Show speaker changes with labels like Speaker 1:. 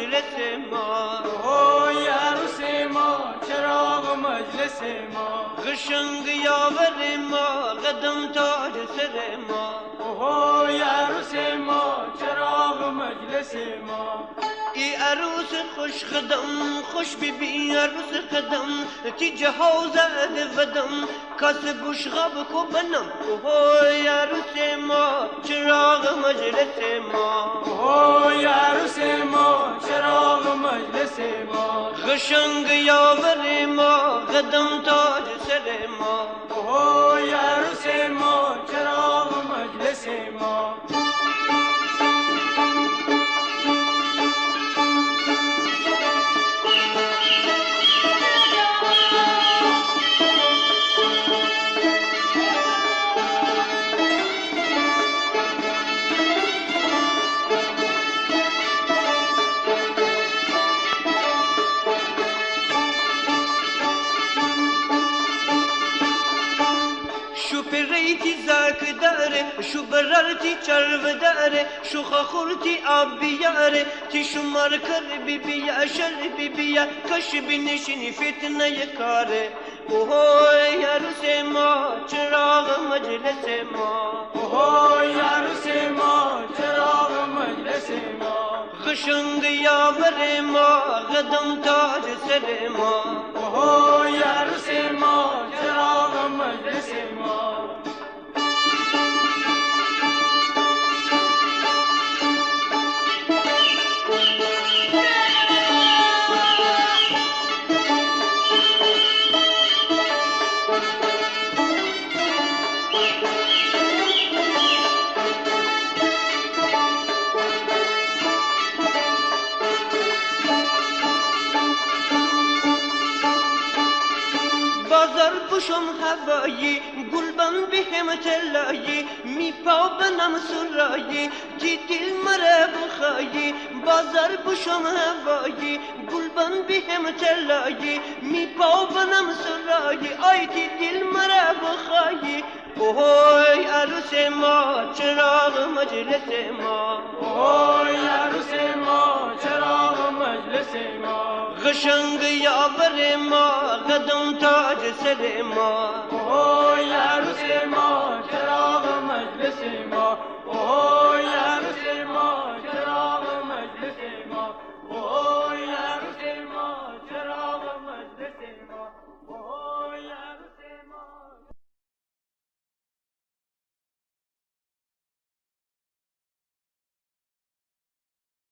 Speaker 1: مجلس ما
Speaker 2: اوه عروس ما چراغ مجلس ما
Speaker 1: قشنگ یاور ما قدم تاج سر ما
Speaker 2: اوه عروس ما چراغ مجلس ما
Speaker 1: ای عروس خوش قدم خوش بی عروس قدم تی جهاز قدم کاس گوش غب کو بنم اوه عروس ما چراغ مجلس ما
Speaker 2: اوه عروس ما چراغ مجلس ما
Speaker 1: قشنگ یاور ما قدم تاج سر ما
Speaker 2: اوه عروس ما چراغ مجلس ما
Speaker 1: شو پریتی زاک داره شو برارتی چرو داره شو خاخورتی آب بیاره تی شو مارکر بی بیا شر بی بیا کش بینشینی فتنه کاره اوه عروس ما چراغ مجلس ما
Speaker 2: اوه عروس ما چراغ مجلس ما
Speaker 1: قشنگ یاور ما قدم تاج سر ما
Speaker 2: اوه عروس ما چراغ مجلس ما
Speaker 1: بازار بشم هوایی گلبن بهم تلایی میپا بنم سرایی تی دل مرا بخایی بازار بشم هوایی گلبن بهم تلایی میپا بنم سرایی آی تی دل مرا بخایی اوه عروس ما چراغ مجلس ما
Speaker 2: اوه عروس ما چراغ مجلس ما
Speaker 1: قشنگ یاور ما قدم تاج سر ما